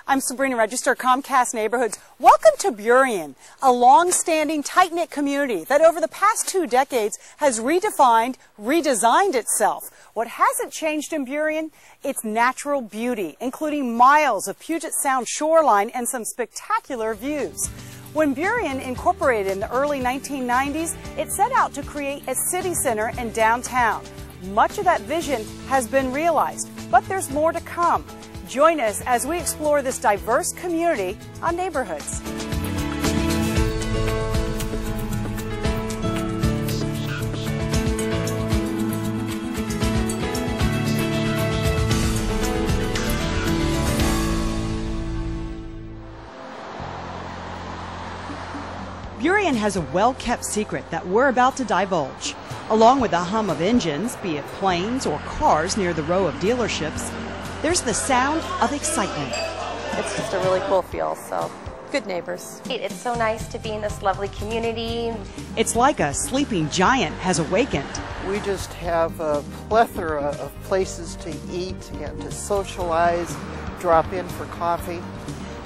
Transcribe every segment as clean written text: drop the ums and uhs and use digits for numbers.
I'm Sabrina Register, Comcast Neighborhoods. Welcome to Burien, a long-standing, tight-knit community that over the past 2 decades has redesigned itself. What hasn't changed in Burien? Its natural beauty, including miles of Puget Sound shoreline and some spectacular views. When Burien incorporated in the early 1990s, it set out to create a city center in downtown. Much of that vision has been realized, but there's more to come. Join us as we explore this diverse community on Neighborhoods. Burien has a well-kept secret that we're about to divulge. Along with the hum of engines, be it planes or cars near the row of dealerships, there's the sound of excitement. It's just a really cool feel, so good neighbors. It's so nice to be in this lovely community. It's like a sleeping giant has awakened. We just have a plethora of places to eat and to socialize, drop in for coffee.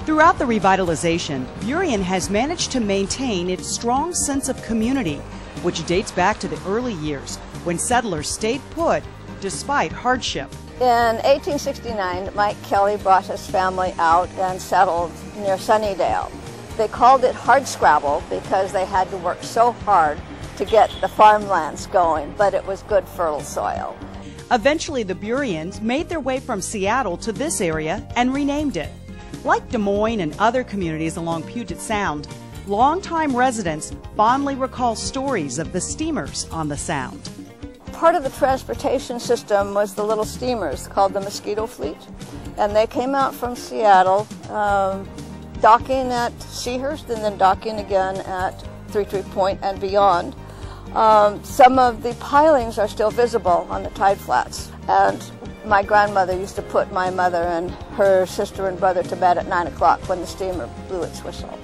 Throughout the revitalization, Burien has managed to maintain its strong sense of community, which dates back to the early years when settlers stayed put despite hardship. In 1869, Mike Kelly brought his family out and settled near Sunnydale. They called it hardscrabble because they had to work so hard to get the farmlands going, but it was good fertile soil. Eventually, the Buriens made their way from Seattle to this area and renamed it. Like Des Moines and other communities along Puget Sound, longtime residents fondly recall stories of the steamers on the Sound. Part of the transportation system was the little steamers called the Mosquito Fleet, and they came out from Seattle, docking at Seahurst and then docking again at Three Tree Point and beyond. Some of the pilings are still visible on the tide flats, and my grandmother used to put my mother and her sister and brother to bed at 9 o'clock when the steamer blew its whistle.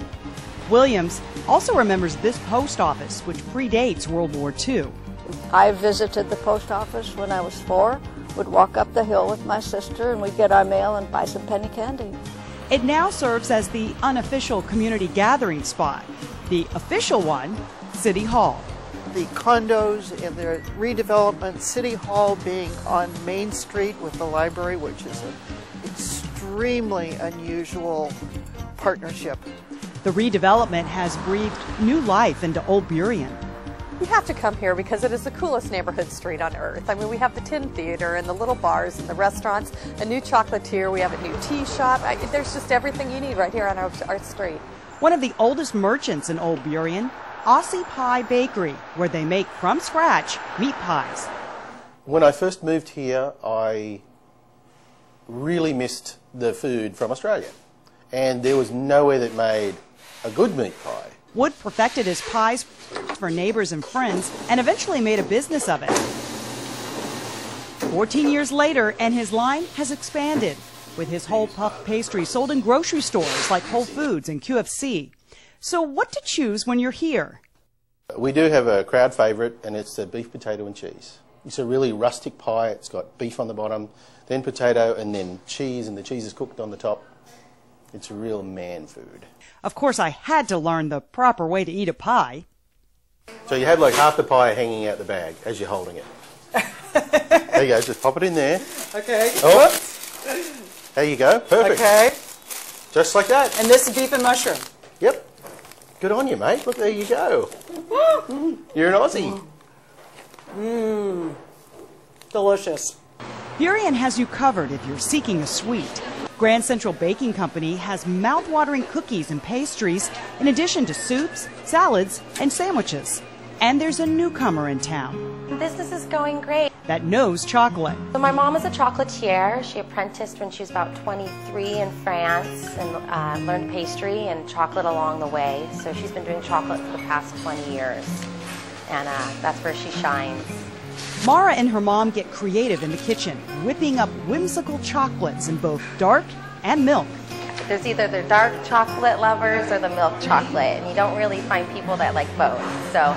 Williams also remembers this post office, which predates World War II. I visited the post office when I was 4, would walk up the hill with my sister, and we'd get our mail and buy some penny candy. It now serves as the unofficial community gathering spot. The official one, City Hall. The condos and their redevelopment, City Hall being on Main Street with the library, which is an extremely unusual partnership. The redevelopment has breathed new life into Old Burien. You have to come here because it is the coolest neighborhood street on earth. I mean, we have the Tin Theater and the little bars and the restaurants, a new chocolatier, we have a new tea shop. There's just everything you need right here on our street. One of the oldest merchants in Old Burien, Aussie Pie Bakery, where they make from scratch meat pies. When I first moved here, I really missed the food from Australia, and there was nowhere that made a good meat pie. Wood perfected his pies for neighbors and friends and eventually made a business of it. 14 years later, and his line has expanded, with his whole puff pastry sold in grocery stores like Whole Foods and QFC. So what to choose when you're here? We do have a crowd favourite, and it's the beef, potato and cheese. It's a really rustic pie. It's got beef on the bottom, then potato, and then cheese, and the cheese is cooked on the top. It's a real man food. Of course, I had to learn the proper way to eat a pie. So you have like half the pie hanging out the bag as you're holding it. There you go, just pop it in there. Okay. Oh. There you go, perfect. Okay. Just like that. And this is beef and mushroom. Yep. Good on you, mate. Look, there you go. You're an Aussie. Delicious. Burien has you covered if you're seeking a sweet. Grand Central Baking Company has mouth-watering cookies and pastries in addition to soups, salads, and sandwiches. And there's a newcomer in town. Business is going great. That knows chocolate. So my mom is a chocolatier. She apprenticed when she was about 23 in France and learned pastry and chocolate along the way. So she's been doing chocolate for the past 20 years. And that's where she shines. Mara and her mom get creative in the kitchen, whipping up whimsical chocolates in both dark and milk. There's either the dark chocolate lovers or the milk chocolate, and you don't really find people that like both. So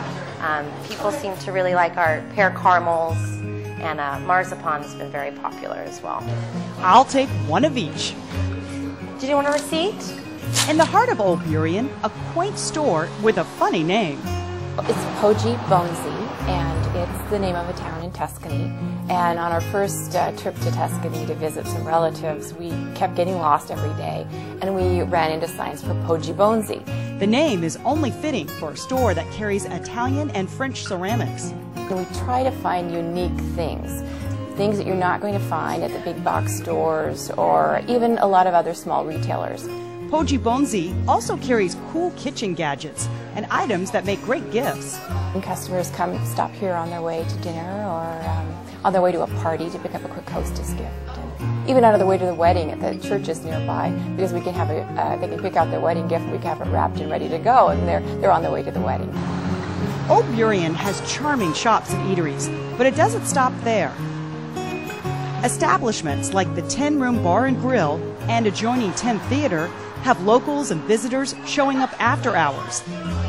people seem to really like our pear caramels, and marzipan has been very popular as well. I'll take one of each. Did you want a receipt? In the heart of Old Burien, a quaint store with a funny name. It's Subject2Inspecion, and it's the name of a town in Tuscany. And on our first trip to Tuscany to visit some relatives, we kept getting lost every day, and we ran into signs for Subject2Inspecion. The name is only fitting for a store that carries Italian and French ceramics. And we try to find unique things that you're not going to find at the big box stores or even a lot of other small retailers. Subject2Inspecion also carries cool kitchen gadgets and items that make great gifts. And customers come stop here on their way to dinner or on their way to a party to pick up a quick hostess gift. And even on their way to the wedding at the churches nearby, because we can have they can pick out their wedding gift, we can have it wrapped and ready to go, and they're on their way to the wedding. Old Burien has charming shops and eateries, but it doesn't stop there. Establishments like the 10-room bar and grill and adjoining 10 Theater have locals and visitors showing up after hours.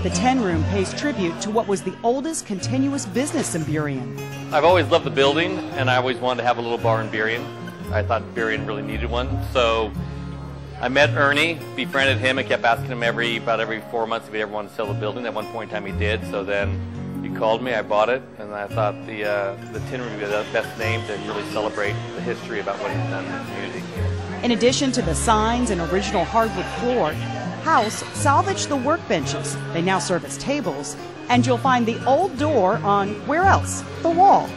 The 10-room pays tribute to what was the oldest continuous business in Burien. I've always loved the building, and I always wanted to have a little bar in Burien. I thought Burien really needed one, so I met Ernie, befriended him, and kept asking him about every 4 months if he ever wanted to sell the building. At one point in time he did, so then he called me, I bought it, and I thought the tin room would be the best name to really celebrate the history about what he's done in the community. In addition to the signs and original hardwood floor, House salvaged the workbenches. They now serve as tables, and you'll find the old door on, where else? The wall.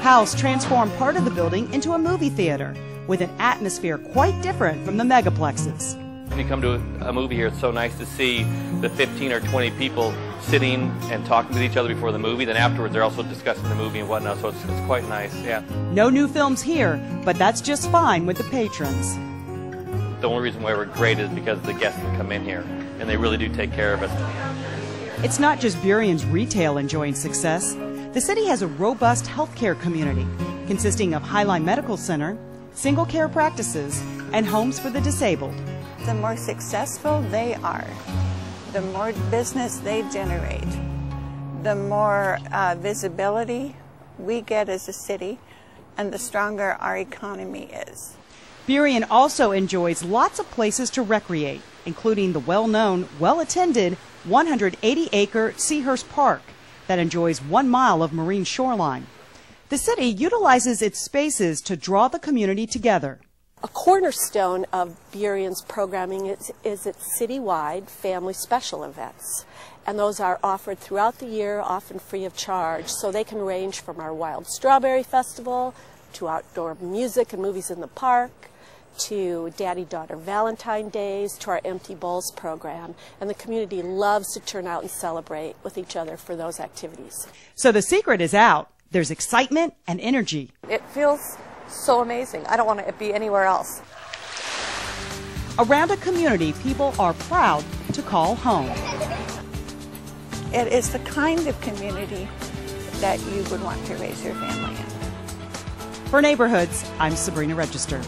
House transformed part of the building into a movie theater with an atmosphere quite different from the megaplexes. When you come to a movie here, it's so nice to see the 15 or 20 people sitting and talking with each other before the movie. Then afterwards, they're also discussing the movie and whatnot, so it's quite nice, yeah. No new films here, but that's just fine with the patrons. The only reason why we're great is because the guests that come in here, and they really do take care of us. It's not just Burien's retail enjoying success. The city has a robust healthcare community consisting of Highline Medical Center, single care practices, and homes for the disabled. The more successful they are, the more business they generate, the more visibility we get as a city, and the stronger our economy is. Burien also enjoys lots of places to recreate, including the well-known, well-attended 180-acre Seahurst Park that enjoys 1 mile of marine shoreline. The city utilizes its spaces to draw the community together. A cornerstone of Burien's programming is its citywide family special events. And those are offered throughout the year, often free of charge. So they can range from our Wild Strawberry Festival to outdoor music and movies in the park, to Daddy-Daughter Valentine Days, to our Empty Bowls program. And the community loves to turn out and celebrate with each other for those activities. So the secret is out. There's excitement and energy. It feels so amazing. I don't want to be anywhere else. Around a community people are proud to call home. It is the kind of community that you would want to raise your family in. For Neighborhoods, I'm Sabrina Register.